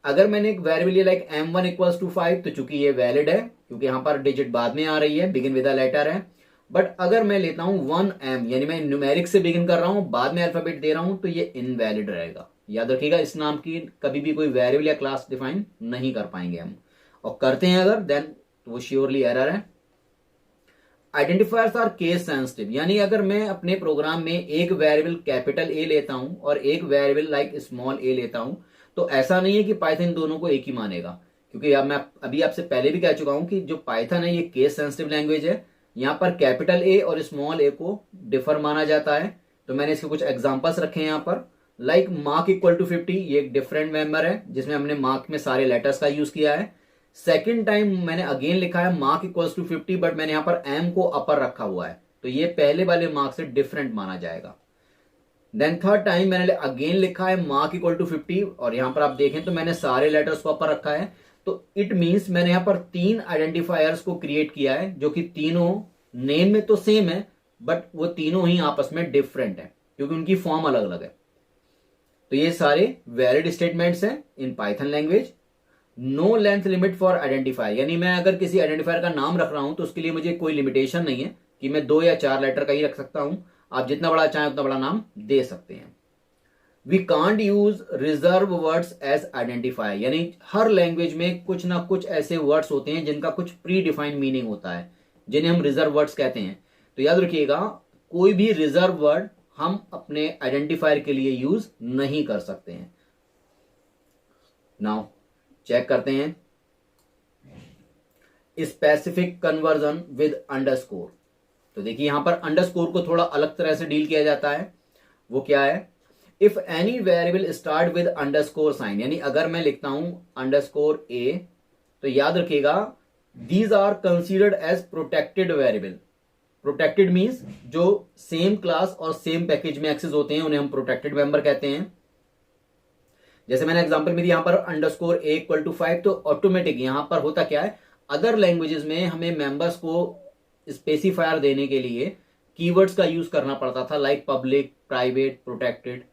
अगर मैंने एक वेरिएबल लिया लाइक M1 = 5, तो चूंकि ये वैलिड है क्योंकि यहां पर डिजिट बाद में आ रही है, बिगिन विद अ लेटर है। बट अगर मैं लेता हूं 1M, यानी मैं न्यूमेरिक से बिगिन कर रहा हूं, बाद में अल्फाबेट दे रहा हूं, तो ये इनवैलिड रहेगा। याद रखिएगा, इस नाम की कभी भी कोई वेरिएबल या क्लास डिफाइन नहीं कर पाएंगे हम, और करते हैं अगर देन तो वो श्योरली एरर है। आइडेंटिफायर्स आर केस सेंसिटिव, यानी अगर मैं अपने प्रोग्राम में एक वेरिएबल कैपिटल ए लेता हूं और एक वेरिएबल लाइक स्मॉल ए लेता हूं, तो ऐसा नहीं है कि पाइथन दोनों को एक ही मानेगा, क्योंकि अब मैं अभी आपसे पहले भी कह चुका हूं कि जो पाइथन है ये केस सेंसिटिव लैंग्वेज है। यहां पर कैपिटल ए और स्मॉल ए को डिफर माना जाता है। तो मैंने इसके कुछ एग्जांपल्स रखे हैं यहां पर, लाइक मार्क = 50, ये एक डिफरेंट मेंबर है जिसमें हमने मार्क में सारे लेटर्स का यूज किया है। सेकेंड टाइम मैंने अगेन लिखा है मार्क = 50, बट मैंने यहां पर एम को अपर रखा हुआ है, तो ये पहले वाले मार्क से डिफरेंट माना जाएगा। देन थर्ड टाइम मैंने अगेन लिखा है मार्क = 50, और यहां पर आप देखें तो मैंने सारे लेटर्स को अपर रखा है, तो इट मींस मैंने यहां पर 3 आइडेंटिफायर्स को क्रिएट किया है, जो कि तीनों नेम में तो सेम है बट वो तीनों ही आपस में डिफरेंट है क्योंकि उनकी फॉर्म अलग अलग है। तो ये सारे वैलिड स्टेटमेंट्स हैं in Python language. No length limit for identifier, यानी मैं अगर किसी आइडेंटिफायर का नाम रख रहा हूं तो उसके लिए मुझे कोई लिमिटेशन नहीं है कि मैं 2 या 4 लेटर का ही रख सकता हूं, आप जितना बड़ा चाहें उतना बड़ा नाम दे सकते हैं। We can't use reserved words as identifier, यानी हर लैंग्वेज में कुछ ना कुछ ऐसे वर्ड्स होते हैं जिनका कुछ प्री डिफाइंड मीनिंग होता है, जिन्हें हम रिजर्व वर्ड्स कहते हैं। तो याद रखिएगा, कोई भी रिजर्व वर्ड हम अपने आइडेंटिफायर के लिए यूज नहीं कर सकते हैं। नाउ चेक करते हैं स्पेसिफिक कन्वर्जन विद अंडरस्कोर। तो देखिए यहां पर अंडरस्कोर को थोड़ा अलग तरह से डील किया जाता है। वो क्या है, if any variable start with underscore sign, यानी अगर मैं लिखता हूं _a, तो याद रखिएगा these are considered as protected variable. Protected means जो सेम क्लास और सेम पैकेज में एक्सेस होते हैं उन्हें हम प्रोटेक्टेड मेंबर कहते हैं। जैसे मैंने एग्जांपल में दिया यहां पर _a = 5, तो ऑटोमेटिक यहां पर होता क्या है, अदर लैंग्वेजेस में हमें मेंबर्स को स्पेसिफायर देने के लिए कीवर्ड्स का यूज करना पड़ता था, like public, private, protected.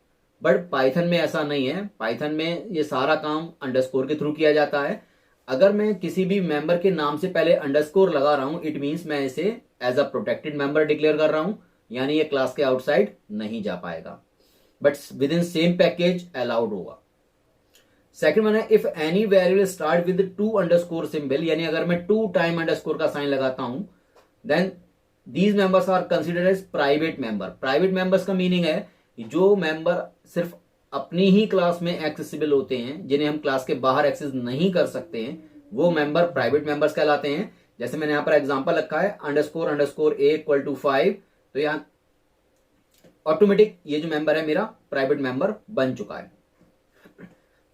But Python में ऐसा नहीं है, पाइथन में ये सारा काम अंडरस्कोर के थ्रू किया जाता है। अगर मैं किसी भी मेंबर के नाम से पहले अंडरस्कोर लगा रहा हूं, इट मींस मैं इसे as a protected member declare कर रहा हूं, यानी ये क्लास के आउटसाइड नहीं जा पाएगा, but with in same package allowed होगा। सेकंड वन है, if any variable start with 2 symbol, यानी अगर मैं 2 टाइम अंडरस्कोर का साइन लगाता हूं, then these members are considered as private member. Private members का मीनिंग है जो मेंबर सिर्फ अपनी ही क्लास में एक्सेसिबल होते हैं, जिन्हें हम क्लास के बाहर एक्सेस नहीं कर सकते हैं, वो मेंबर प्राइवेट मेंबर्स कहलाते हैं। जैसे मैंने यहां पर एग्जांपल रखा है __a = 5, तो यहां ऑटोमेटिक ये जो मेंबर है मेरा प्राइवेट मेंबर बन चुका है।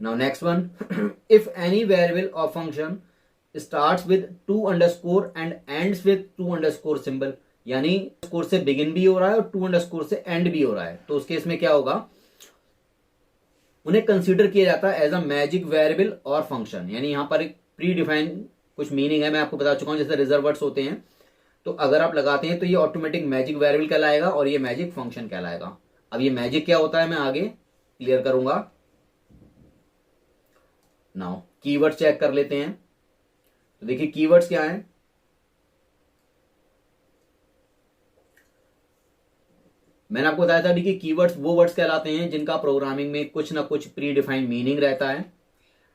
Now next one, if any variable or function starts with 2 and ends with 2 symbol, यानी स्कोर से बिगिन भी हो रहा है और 2 से एंड भी हो रहा है, तो उस केस में क्या होगा, उन्हें कंसीडर किया जाता है as a magic variable or function. यानी यहां पर एक प्री डिफाइंड कुछ मीनिंग है, मैं आपको बता चुका हूं, जैसे रिजर्व वर्ड्स होते हैं, तो अगर आप लगाते हैं तो ये ऑटोमेटिक मैजिक वेरिएबल कहलाएगा और ये मैजिक फंक्शन कहलाएगा। अब ये मैजिक क्या होता है मैं आगे क्लियर करूंगा। नाउ कीवर्ड चेक कर लेते हैं। तो देखिए कीवर्ड्स क्या हैं, मैंने आपको बताया था कि कीवर्ड्स वो वर्ड्स कहलाते हैं जिनका प्रोग्रामिंग में कुछ ना कुछ प्री डिफाइंड मीनिंग रहता है।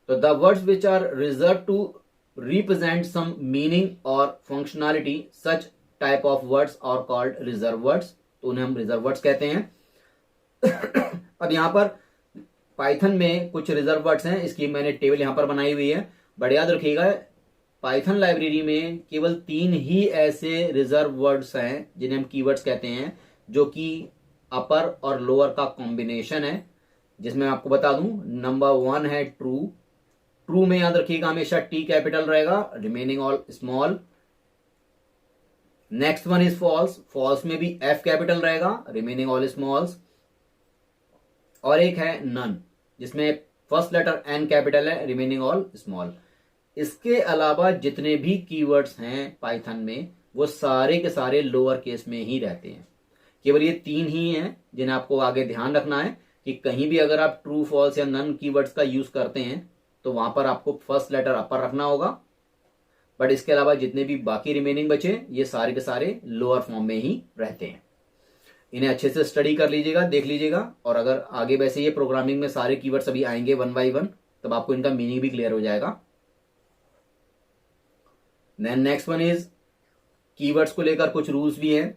तो the words which are reserve to represent some meaning or functionality, such type of words are called reserve words. तो उन्हें हम रिजर्व वर्ड्स कहते हैं। अब यहाँ पर पाइथन में कुछ रिजर्व वर्ड्स हैं, इसकी मैंने टेबल यहाँ पर बनाई हुई है, बट याद रखिएगा पाइथन लाइब्रेरी में केवल 3 ही ऐसे रिजर्व वर्ड्स हैं जिन्हें हम कीवर्ड्स कहते हैं, जो कि अपर और लोअर का कॉम्बिनेशन है। जिसमें आपको बता दूं, नंबर 1 है ट्रू। ट्रू में याद रखिएगा हमेशा टी कैपिटल रहेगा, remaining all small. Next one is false. False में भी एफ कैपिटल रहेगा, रिमेनिंग ऑल स्मॉल्स। और एक है नन, जिसमें फर्स्ट लेटर एन कैपिटल है, रिमेनिंग ऑल स्मॉल। इसके अलावा जितने भी कीवर्ड्स हैं पाइथन में वो सारे के सारे लोअर केस में ही रहते हैं। केवल ये 3 ही हैं जिन्हें आपको आगे ध्यान रखना है कि कहीं भी अगर आप ट्रू फॉल्स या नन कीवर्ड्स का यूज करते हैं तो वहां पर आपको फर्स्ट लेटर अपर रखना होगा। बट इसके अलावा जितने भी बाकी रिमेनिंग बचे ये सारे के सारे लोअर फॉर्म में ही रहते हैं। इन्हें अच्छे से स्टडी कर लीजिएगा, देख लीजिएगा। और अगर आगे वैसे ये प्रोग्रामिंग में सारे कीवर्ड्स अभी आएंगे 1 बाय 1, तब आपको इनका मीनिंग भी क्लियर हो जाएगा। Then next one is keywords को लेकर कुछ रूल्स भी हैं।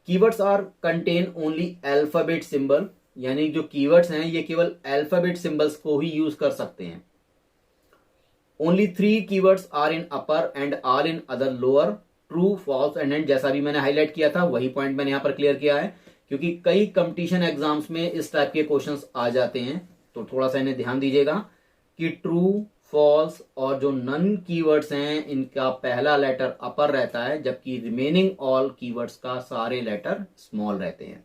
Keywords are contain only alphabet symbol, यानी जो कीवर्ड्स हैं ये केवल अल्फाबेट सिंबल्स को ही यूज कर सकते हैं। Only 3 keywords are in upper and all in other lower. True false and and, जैसा भी मैंने हाईलाइट किया था वही पॉइंट मैंने यहां पर क्लियर किया है, क्योंकि कई कंपटीशन एग्जाम्स में इस टाइप के क्वेश्चंस आ जाते हैं। तो थोड़ा सा इन्हें ध्यान दीजिएगा कि ट्रू, फॉल्स और जो नन कीवर्ड्स हैं इनका पहला लेटर अपर रहता है, जबकि रिमेनिंग ऑल कीवर्ड्स का सारे लेटर स्मॉल रहते हैं।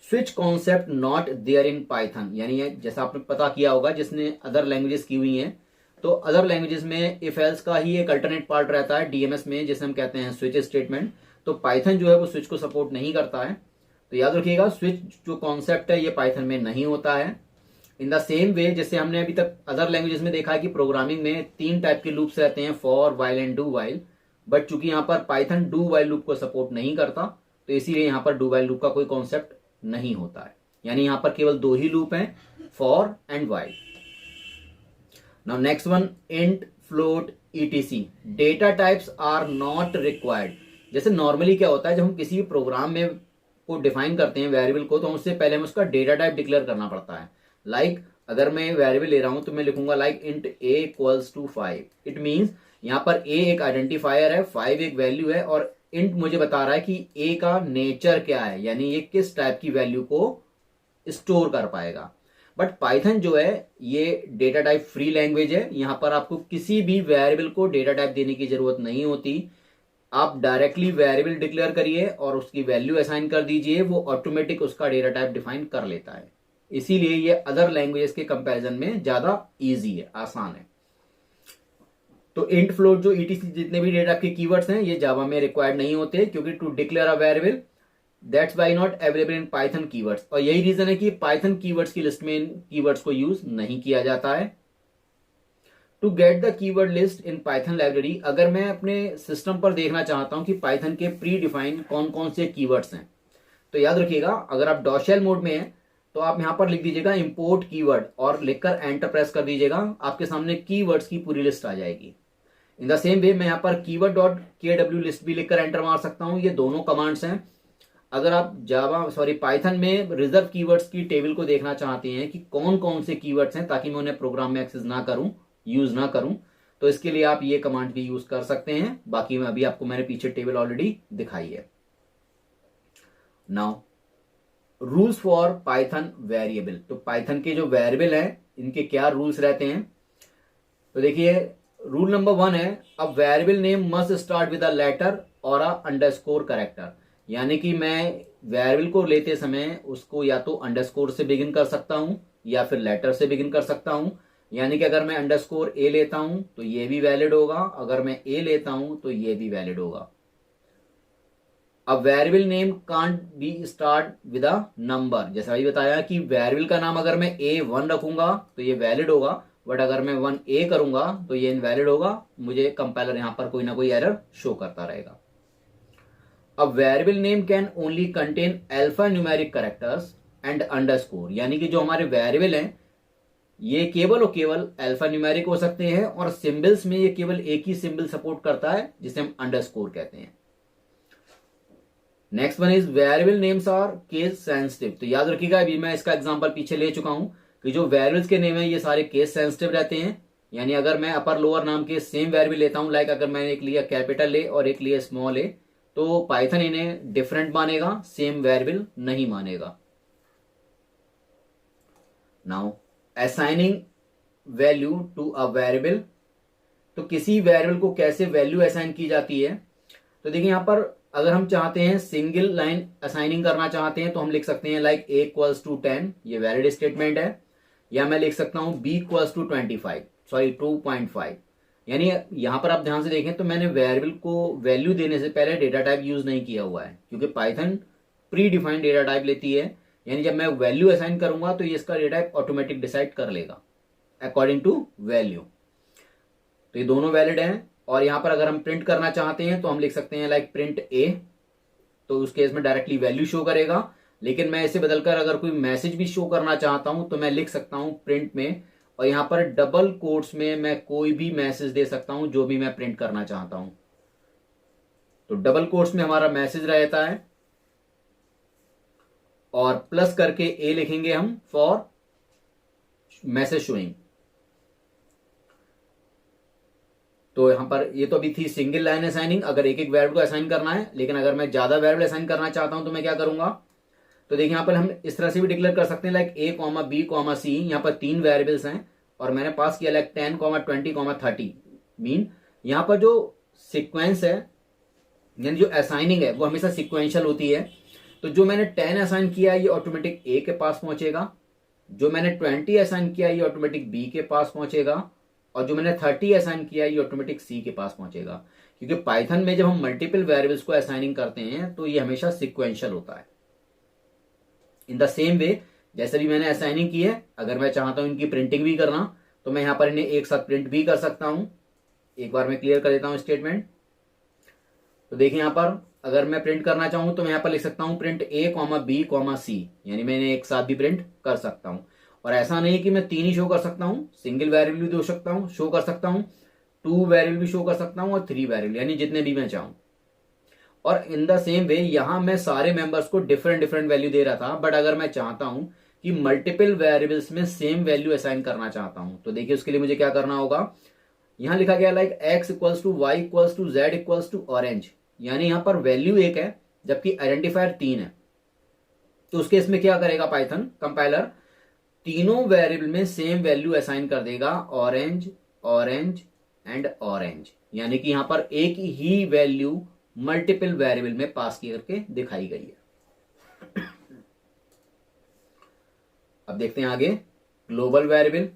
Switch concept not there in Python, यानी जैसा आपने पता किया होगा जिसने अदर लैंग्वेजेस की हुई हैं, तो अदर लैंग्वेजेस में इफ एल्स का ही एक अल्टरनेट पार्ट रहता है डीएमएस में, जिसे हम कहते हैं स्विच स्टेटमेंट। तो पाइथन जो है वो स्विच को सपोर्ट नहीं करता है। तो याद रखिएगा स्विच जो कॉन्सेप्ट है ये पाइथन में नहीं होता है। इन द सेम वे जैसे हमने अभी तक अदर लैंग्वेजेस में देखा है कि प्रोग्रामिंग में 3 टाइप के लूप्स रहते हैं, for, while and do while. But चूंकि यहाँ पर पाइथन डू वाइल लूप को सपोर्ट नहीं करता, तो इसीलिए यहाँ पर डू वाइल लूप का कोई कॉन्सेप्ट नहीं होता है। यानी यहाँ पर केवल 2 ही लूप हैं, for and while. Now next one, int, float, ETC. Data types are not required. जैसे नॉर्मली क्या होता है, जब हम किसी भी प्रोग्राम में को डिफाइन करते हैं वेरिएबल को, तो उससे पहले हमें उसका डेटा टाइप डिक्लेयर करना पड़ता है। लाइक अगर मैं वेरिएबल ले रहा हूं तो मैं लिखूंगा like int a equals to 5। It means यहां पर a एक आइडेंटिफायर है, 5 एक वैल्यू है, और इंट मुझे बता रहा है कि a का नेचर क्या है, यानी ये किस टाइप की वैल्यू को स्टोर कर पाएगा। बट पाइथन जो है ये डेटा टाइप फ्री लैंग्वेज है, यहां पर आपको किसी भी वेरिएबल को डेटा टाइप देने की जरूरत नहीं होती। आप डायरेक्टली वेरिएबल डिक्लेयर करिए और उसकी वैल्यू असाइन कर दीजिए, वो ऑटोमेटिक उसका डेटा टाइप डिफाइन कर लेता है। इसीलिए ये अदर लैंग्वेजेस के कंपैरिजन में ज्यादा इजी है, आसान है। तो इंट, फ्लोट जो ईटीसी जितने भी डेटा के कीवर्ड्स हैं ये जावा में रिक्वायर्ड नहीं होते, क्योंकि to declare a variable that's why not available in Python keywords. और यही रीजन है कि पाइथन कीवर्ड्स की लिस्ट में इन कीवर्ड्स को यूज नहीं किया जाता है। To get the keyword list in Python library, अगर मैं अपने सिस्टम पर देखना चाहता हूं कि पाइथन के प्री डिफाइन कौन कौन से कीवर्ड्स हैं, तो याद रखिएगा अगर आप डॉशेल मोड में हैं तो आप यहां पर लिख दीजिएगा इंपोर्ट कीवर्ड और लिखकर एंटर प्रेस कर दीजिएगा, आपके सामने कीवर्ड्स की पूरी लिस्ट आ जाएगी। इन द सेम वे मैं यहां पर कीवर्ड डॉट केडब्ल्यू लिस्ट भी लिखकर एंटर मार सकता हूं। ये दोनों कमांड्स हैं। अगर आप पाइथन में रिजर्व कीवर्ड्स की टेबल को देखना चाहते हैं कि कौन कौन से कीवर्ड्स हैं ताकि मैं उन्हें प्रोग्राम में एक्सेस ना करूं, यूज ना करूं, तो इसके लिए आप ये कमांड भी यूज कर सकते हैं। बाकी में अभी आपको मैंने पीछे टेबल ऑलरेडी दिखाई है। Now rules for Python variable, तो पाइथन के जो वेरिएबल हैं इनके क्या रूल्स रहते हैं। तो देखिए रूल नंबर 1 है, अब variable name must start with a letter और अ अंडरस्कोर कैरेक्टर। यानी कि मैं वेरिएबल को लेते समय उसको या तो अंडरस्कोर से बिगिन कर सकता हूं या फिर लेटर से बिगिन कर सकता हूं। यानी कि अगर मैं अंडरस्कोर ए लेता हूं तो ये भी वैलिड होगा, अगर मैं ए लेता हूं तो ये भी वैलिड होगा। अब variable name can't be start with a number, जैसा अभी बताया कि वेरिएबल का नाम अगर मैं A1 रखूंगा तो ये वैलिड होगा, बट अगर मैं 1A करूंगा तो ये इनवैलिड होगा। मुझे कंपाइलर यहां पर कोई ना कोई एरर शो करता रहेगा। अब variable name can only contain alpha numeric characters and underscore, यानी कि जो हमारे वेरिएबल हैं ये केवल और केवल अल्फा न्यूमेरिक हो सकते हैं, और सिंबल्स में ये केवल एक ही सिंबल सपोर्ट करता है जिसे हम अंडरस्कोर कहते हैं। Next one is variable names are case sensitive. तो याद रखिएगा, अभी मैं इसका एग्जांपल पीछे ले चुका हूं कि जो वेरिएबल्स के नेम है ये सारे केस सेंसिटिव रहते हैं। यानी अगर मैं अपर लोअर नाम के सेम वेरिएबल लेता हूं, लाइक अगर मैंने एक लिया कैपिटल ए और एक लिया स्मॉल ए, तो पाइथन इन्हें डिफरेंट मानेगा, सेम वेरिएबल नहीं मानेगा। Now assigning value to a variable. तो किसी वेरिएबल को कैसे वैल्यू असाइन की जाती है, तो देखिए यहां पर अगर हम चाहते हैं सिंगल लाइन असाइनिंग करना चाहते हैं तो हम लिख सकते हैं लाइक a इक्वल्स टू 10, ये वैलिड स्टेटमेंट है। या मैं लिख सकता हूं b इक्वल्स टू 25, सॉरी 2.5। यानी यहां पर आप ध्यान से देखें तो मैंने वेरिएबल को वैल्यू देने से पहले डेटा टाइप यूज नहीं किया हुआ है, क्योंकि Python pre defined data type लेती है। यानी जब मैं वैल्यू असाइन करूंगा तो ये इसका डेटा टाइप ऑटोमेटिक डिसाइड कर लेगा अकॉर्डिंग टू वैल्यू। तो ये दोनों वैलिड हैं। और यहां पर अगर हम प्रिंट करना चाहते हैं तो हम लिख सकते हैं लाइक प्रिंट ए, तो उस केस में डायरेक्टली वैल्यू शो करेगा। लेकिन मैं इसे बदलकर अगर कोई मैसेज भी शो करना चाहता हूं तो मैं लिख सकता हूं प्रिंट में, और यहां पर डबल कोट्स में मैं कोई भी मैसेज दे सकता हूं जो भी मैं प्रिंट करना चाहता हूं। तो डबल कोट्स में हमारा मैसेज रहता है, और प्लस करके ए लिखेंगे हम फॉर मैसेज शोइंग। तो यहां पर ये तो अभी थी सिंगल लाइन असाइनिंग, अगर एक एक वेरिएबल को असाइन करना है। लेकिन अगर मैं ज्यादा वेरिएबल असाइन करना चाहता हूं तो मैं क्या करूंगा, तो देखिए यहां पर हम इस तरह से भी डिक्लेयर कर सकते हैं लाइक a, b, c। यहां पर 3 वेरिएबल्स हैं और मैंने पास किया लाइक 10, 20, 30। मीन यहां पर जो सिक्वेंस है यानी जो असाइनिंग है वो हमेशा सिक्वेंशियल होती है। तो जो मैंने 10 असाइन किया ये ऑटोमेटिक a के पास पहुंचेगा, जो मैंने 20 असाइन किया ये ऑटोमेटिक b के पास पहुंचेगा, और जो मैंने 30 असाइन किया ये ऑटोमेटिक सी के पास पहुंचेगा। क्योंकि पाइथन में जब हम मल्टीपल वेरिएबल्स को असाइनिंग करते हैं तो ये हमेशा सिक्वेंशियल होता है। इन द सेम वे जैसे भी मैंने असाइनिंग की है, अगर मैं चाहता हूं इनकी प्रिंटिंग भी करना तो मैं यहां पर इन्हें एक साथ प्रिंट भी कर सकता हूं। एक बार मैं क्लियर कर देता हूं स्टेटमेंट। तो देखिए यहां पर अगर मैं प्रिंट करना चाहूं तो मैं यहां पर लिख सकता हूं प्रिंट a, b, c। यानी मैं इन्हें एक साथ भी प्रिंट कर सकता हूं। और ऐसा नहीं कि मैं 3 ही शो कर सकता हूं, सिंगल वेरिएबल भी दो सकता हूं, शो कर सकता हूं, 2 वेरिएबल भी शो कर सकता हूं, और 3 वेरिएबल, यानी जितने भी मैं चाहूं। और इन द सेम वे यहां मैं सारे मेंबर्स को डिफरेंट डिफरेंट वैल्यू दे रहा था, बट अगर मैं चाहता हूं कि मल्टीपल वेरिएबल्स में सेम वैल्यू असाइन करना चाहता हूं तो देखिए उसके लिए मुझे क्या करना होगा। यहां लिखा गया like x equals to y equals to z equals to orange. यानी यहां पर वैल्यू 1 है जबकि आइडेंटिफायर 3 है। तो उसके इसमें क्या करेगा पाइथन कंपाइलर, तीनों वेरिएबल में सेम वैल्यू असाइन कर देगा, ऑरेंज, ऑरेंज एंड ऑरेंज। यानी कि यहां पर एक ही वैल्यू मल्टीपल वेरिएबल में पास करके दिखाई गई है। अब देखते हैं आगे ग्लोबल वेरिएबल।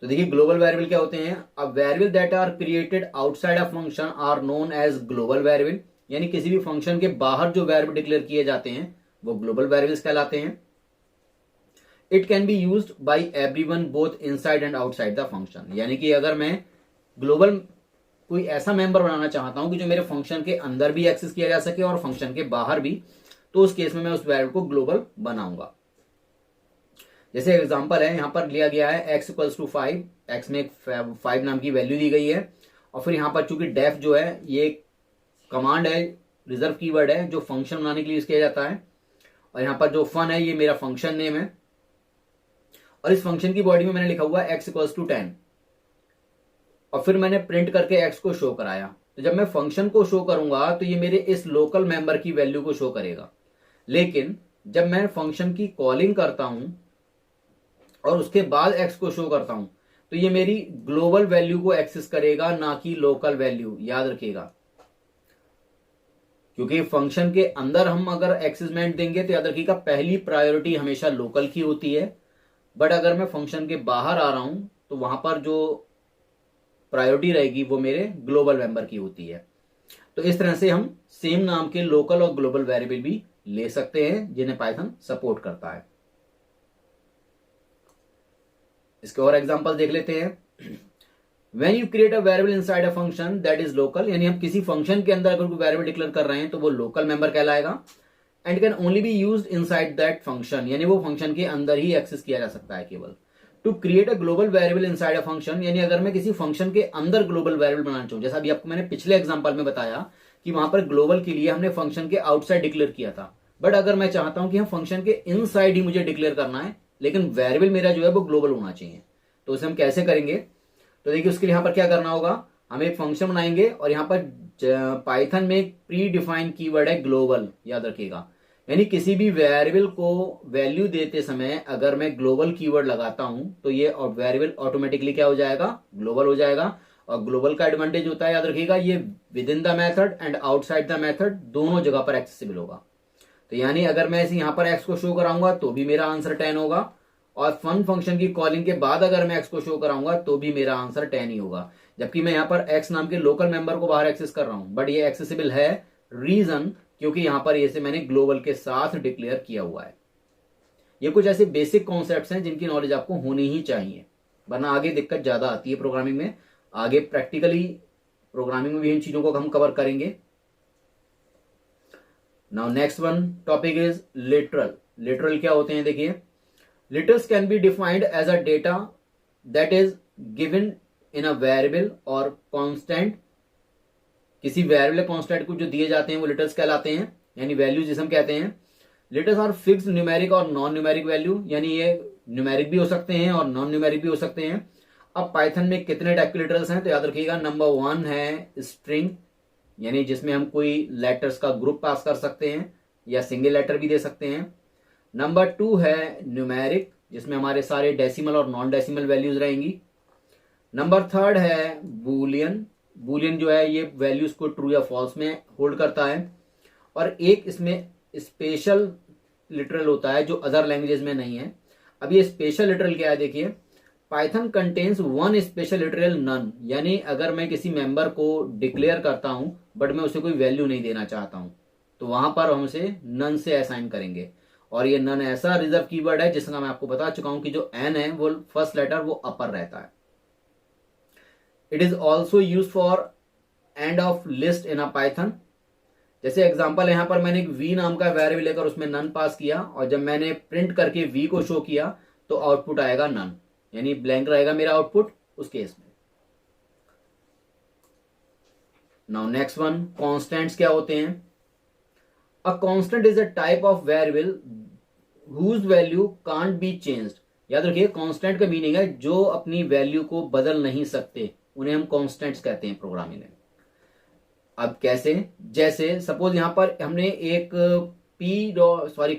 तो देखिए ग्लोबल वेरिएबल क्या होते हैं, a variable that are created outside a function are known as global variable. यानी किसी भी फंक्शन के बाहर जो वेरिएबल डिक्लेयर किए जाते हैं वो ग्लोबल वेरिएबल्स कहलाते हैं। It can be used by everyone both inside and outside the function. यानी कि अगर मैं ग्लोबल कोई ऐसा मेंबर बनाना चाहता हूं कि जो मेरे फंक्शन के अंदर भी एक्सेस किया जा सके और फंक्शन के बाहर भी, तो उस केस में मैं उस वेरिएबल को ग्लोबल बनाऊंगा। जैसे एग्जांपल है यहां पर लिया गया है x इक्वल्स टू 5, x में एक 5 नाम की वैल्यू दी गई है, और फिर यहां पर चूंकि डेफ जो है ये कमांड है, रिजर्व कीवर्ड है जो फंक्शन बनाने के लिए यूज किया जाता है, और यहां पर जो फन है ये मेरा फंक्शन नेम है, और इस फंक्शन की बॉडी में मैंने लिखा हुआ है x इक्वल्स टू 10, और फिर मैंने प्रिंट करके x को शो कराया। तो जब मैं फंक्शन को शो करूंगा तो ये मेरे इस लोकल मेंबर की वैल्यू को शो करेगा। लेकिन जब मैं फंक्शन की कॉलिंग करता हूं और उसके बाद x को शो करता हूं तो ये मेरी ग्लोबल वैल्यू को एक्सेस करेगा, ना कि लोकल वैल्यू। याद रखिएगा, क्योंकि फंक्शन के अंदर हम अगर एक्सेसमेंट देंगे तो याद रखिएगा पहली प्रायोरिटी हमेशा लोकल की होती है, बट अगर मैं फंक्शन के बाहर आ रहा हूं तो वहां पर जो प्रायोरिटी रहेगी वो मेरे ग्लोबल मेंबर की होती है। तो इस तरह से हम सेम नाम के लोकल और ग्लोबल वेरिएबल भी ले सकते हैं जिन्हें पाइथन सपोर्ट करता है। इसके और एग्जांपल देख लेते हैं। When you create a variable inside a function that is local, यानी हम किसी फंक्शन के अंदर अगर कोई वेरिएबल डिक्लेयर कर रहे हैं तो वो लोकल मेंबर कहलाएगा, and can only be used inside that function, यानी वो फंक्शन के अंदर ही एक्सेस किया जा सकता है केवल। To create a global variable inside a function, यानी अगर मैं किसी फंक्शन के अंदर ग्लोबल वेरिएबल बनाना चाहूं, जैसा अभी आपको मैंने पिछले एग्जांपल में बताया कि वहां पर ग्लोबल के लिए हमने फंक्शन के आउटसाइड डिक्लेयर किया था, बट अगर मैं चाहता हूं कि हम फंक्शन के इनसाइड ही मुझे डिक्लेयर करना है, लेकिन वेरिएबल मेरा जो है वो ग्लोबल होना चाहिए, तो उसे हम कैसे करेंगे? तो देखिए उसके लिए यहां पर क्या करना होगा, हम एक फंक्शन बनाएंगे और यहां पर पाइथन में एक प्री डिफाइंड कीवर्ड है ग्लोबल, याद रखिएगा। यानी किसी भी वेरिएबल को वैल्यू देते समय अगर मैं ग्लोबल कीवर्ड लगाता हूं तो ये वेरिएबल ऑटोमेटिकली क्या हो जाएगा, ग्लोबल हो जाएगा। और ग्लोबल का एडवांटेज होता है, याद रखिएगा, ये with in the method and outside the method दोनों जगह पर एक्सेसिबल होगा। तो यानी अगर मैं इसे यहां पर एक्स को शो कराऊंगा तो भी मेरा आंसर 10 होगा, और फन फंक्शन की कॉलिंग के बाद अगर मैं एक्स को शो कराऊंगा तो भी मेरा आंसर 10 ही होगा। जबकि मैं यहां पर एक्स नाम के लोकल मेंबर को बाहर एक्सेस कर रहा हूं, बट ये एक्सेसिबल है, रीजन क्योंकि यहां पर इसे मैंने ग्लोबल के साथ डिक्लेयर किया हुआ है। ये कुछ ऐसे बेसिक कॉन्सेप्ट्स हैं जिनकी नॉलेज आपको होनी ही चाहिए, वरना आगे दिक्कत ज्यादा आती है प्रोग्रामिंग में। आगे प्रैक्टिकली प्रोग्रामिंग में भी इन चीजों को हम कवर करेंगे। Now next one topic is literal. Literal क्या होते हैं? देखिए, literals can be defined as a data that is given in a variable और कांस्टेंट। किसी वेरिएबल कांस्टेंट को जो दिए जाते हैं वो लिटरल्स कहलाते हैं, यानी वैल्यूज जिसे हम कहते हैं। लिटरल्स आर फिक्स न्यूमेरिक और नॉन न्यूमेरिक वैल्यू, यानी ये न्यूमेरिक भी हो सकते हैं और नॉन न्यूमेरिक भी हो सकते हैं। अब पाइथन में कितने टाइप के लिटरल्स हैं तो याद रखिएगा, नंबर 1 है स्ट्रिंग, यानी जिसमें हम कोई लेटर्स का ग्रुप पास कर सकते हैं या सिंगल लेटर भी दे सकते हैं। नंबर 2 है न्यूमेरिक, जिसमें हमारे सारे डेसिमल और नॉन डेसिमल वैल्यूज रहेंगी। नंबर 3 है बूलियन। बूलियन जो है ये वैल्यूज को ट्रू या फॉल्स में होल्ड करता है। और एक इसमें स्पेशल लिटरल होता है जो अदर लैंग्वेजेस में नहीं है। अब ये स्पेशल लिटरल क्या है? देखिए, Python contains one special literal none, यानी अगर मैं किसी मेंबर को डिक्लेयर करता हूं बट मैं उसे कोई वैल्यू नहीं देना चाहता हूं तो वहां पर हम उसे नन से असाइन करेंगे। और ये नन ऐसा रिजर्व कीवर्ड है जिसका मैं आपको बता चुका हूं कि जो एन है वो फर्स्ट लेटर वो अपर रहता है। It is also use for end of list in a Python. जैसे एग्जांपल, यहां पर मैंने एक वी नाम का वेरिएबल लेकर उसमें नन पास किया और जब मैंने प्रिंट करके वी को शो किया तो आउटपुट आएगा नन, यानी ब्लैंक रहेगा मेरा आउटपुट उस केस में। नाउ नेक्स्ट वन, कॉन्स्टेंट्स क्या होते हैं? A constant is a type of variable whose value can't be changed. याद रखिए, कांस्टेंट का मीनिंग है जो अपनी वैल्यू को बदल नहीं सकते, उन्हें हम कांस्टेंट्स कहते हैं प्रोग्रामिंग में। अब कैसे? जैसे सपोज यहां पर हमने एक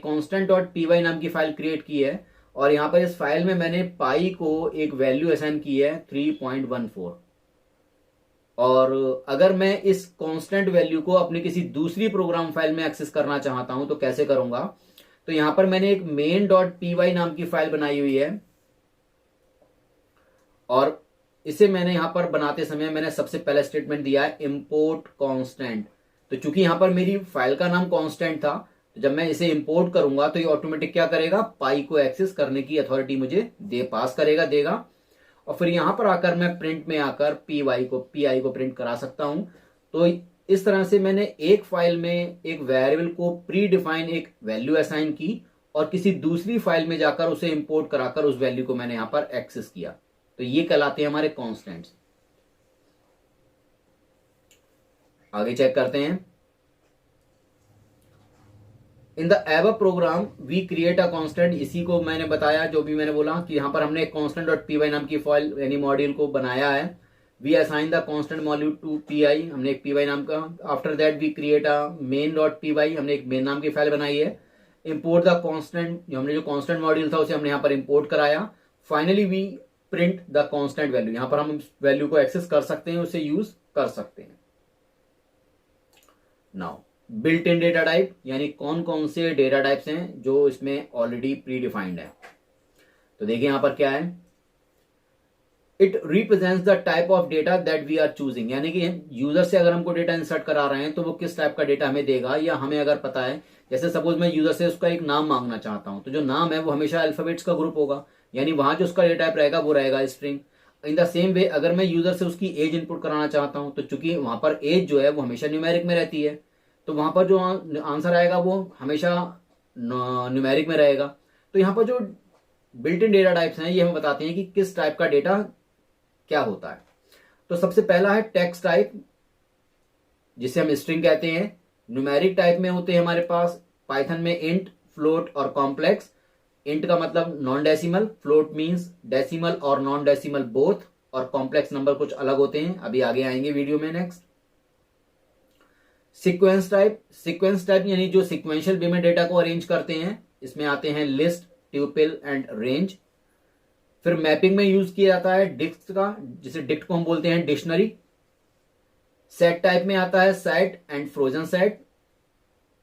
constant.py नाम की फाइल क्रिएट की है और यहां पर इस फाइल में मैंने पाई को एक वैल्यू असाइन की है 3.14। और अगर मैं इस कांस्टेंट वैल्यू को अपनी किसी दूसरी प्रोग्राम फाइल में एक्सेस करना चाहता हूं तो कैसे करूंगा? तो यहां पर मैंने एक main.py नाम की फाइल बनाई हुई है और इसे मैंने यहां पर बनाते समय मैंने सबसे पहला स्टेटमेंट दिया है इंपोर्ट कांस्टेंट। तो चूंकि यहां पर मेरी फाइल का नाम कांस्टेंट था तो जब मैं इसे इंपोर्ट करूंगा तो ये ऑटोमेटिक क्या करेगा, पाई को एक्सेस करने की अथॉरिटी मुझे पास करेगा, देगा। और फिर यहां पर आकर मैं प्रिंट में आकर पीआई को प्रिंट करा सकता हूं। तो इस तरह से मैंने एक फाइल में एक वेरिएबल को प्री डिफाइन एक वैल्यू असाइन की और किसी दूसरी फाइल में जाकर उसे इंपोर्ट कराकर उस वैल्यू को मैंने यहां पर एक्सेस किया। तो ये कहलाते हैं हमारे कॉन्स्टेंट्स। आगे चेक करते हैं। In the above program we create a constant, इसी को मैंने बताया जो भी मैंने बोला कि यहां पर हमने एक constant.py नाम की फाइल यानी मॉड्यूल को बनाया है। We assign the constant module to PI, हमने एक पीवाई नाम का। After that we create a main.py, हमने एक मेन नाम की फाइल बनाई है। इंपोर्ट द कांस्टेंट, हमने जो कांस्टेंट मॉड्यूल था उसे हमने यहां पर इंपोर्ट कराया। Finally we print the constant value, यहां पर हम वैल्यू को एक्सेस कर सकते हैं, उसे यूज कर सकते हैं। Now built in data type, यानी कौन कौन से डेटा टाइप्स हैं जो इसमें ऑलरेडी प्री डिफाइंड है। तो देखिए यहां पर क्या है, it represents the type of data that we are choosing, यानी कि यूजर से अगर हमको डेटा इंसर्ट करा रहे हैं तो वो किस टाइप का डेटा हमें देगा, या हमें अगर पता है, जैसे सपोज मैं यूजर से उसका एक नाम मांगना चाहता हूं तो जो नाम है वो हमेशा अल्फाबेट्स का ग्रुप होगा, यानी वहां जो उसका डेटा टाइप रहेगा वो रहेगा string. In the same way अगर मैं यूजर से उसकी एज इनपुट कराना चाहता हूं तो चूंकि वहां पर एज जो है वो हमेशा न्यूमेरिक में रहती है तो वहां पर जो आंसर आएगा वो हमेशा न्यूमेरिक में रहेगा। तो यहाँ पर जो बिल्ट इन डेटा टाइप्स हैं ये हमें बताते हैं कि किस टाइप का डेटा क्या होता है। तो सबसे पहला है टेक्स्ट टाइप, जिसे हम स्ट्रिंग कहते हैं। न्यूमेरिक टाइप में होते हैं हमारे पास पाइथन में इंट, फ्लोट और कॉम्प्लेक्स। इंट का मतलब non decimal, float means decimal और नॉन डेसिमल बोथ, और कॉम्प्लेक्स नंबर कुछ अलग होते हैं, अभी आगे आएंगे वीडियो में। नेक्स्ट सीक्वेंस टाइप यानी जो सिक्वेंशियल वे में डेटा को अरेंज करते हैं, इसमें आते हैं लिस्ट, ट्यूपल एंड रेंज। फिर मैपिंग में यूज किया जाता है डिक्ट का, जिसे डिक्ट को हम बोलते हैं डिक्शनरी। सेट टाइप में आता है सेट एंड फ्रोजन सेट।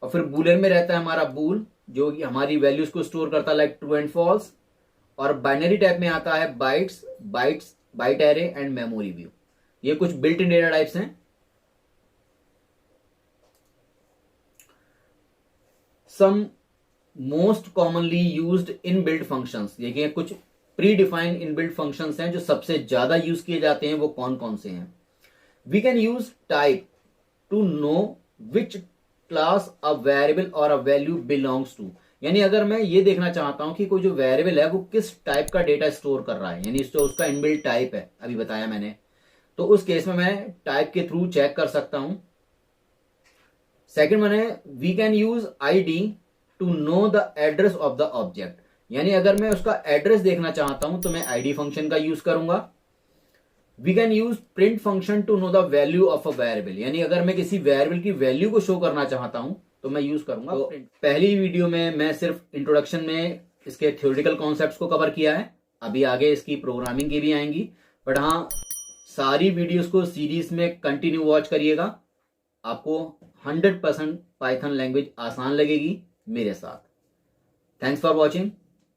और फिर बूलियन में रहता है हमारा बूल, जो कि हमारी वैल्यूज को स्टोर करता है लाइक ट्रू एंड फॉल्स। और बाइनरी टाइप में आता है byte array and memory view. ये कुछ बिल्ट इन डेटा टाइप्स हैं। Some most commonly used inbuilt functions, देखिए कुछ प्री डिफाइंड इनबिल्ट फंक्शंस हैं जो सबसे ज्यादा यूज किए जाते हैं, वो कौन कौन से हैं। We can use type to know which class a variable और अ वैल्यू बिलोंग्स टू। यानी अगर मैं ये देखना चाहता हूं कि कोई जो वेरिएबल है वो किस टाइप का डेटा स्टोर कर रहा है, यानी जो उसका इनबिल्ट टाइप है, अभी बताया मैंने, तो उस केस में मैं टाइप के थ्रू चेक कर सकता हूं। सेकेंड वन है we can use ID to know the address of the object. यानी अगर मैं उसका एड्रेस देखना चाहता हूं तो मैं आईडी फंक्शन का यूज करूंगा। We can use print function to know the value of a variable, यानी अगर मैं किसी वेरिएबल की वैल्यू को शो करना चाहता हूं तो मैं यूज करूंगा। तो पहली वीडियो में मैं सिर्फ इंट्रोडक्शन में इसके थ्योरेटिकल कॉन्सेप्ट्स को कवर किया है, अभी आगे इसकी प्रोग्रामिंग की भी आएंगी। बट हाँ, सारी वीडियोस को सीरीज में कंटिन्यू वॉच करिएगा, आपको 100% पाइथन लैंग्वेज आसान लगेगी मेरे साथ। Thanks for watching.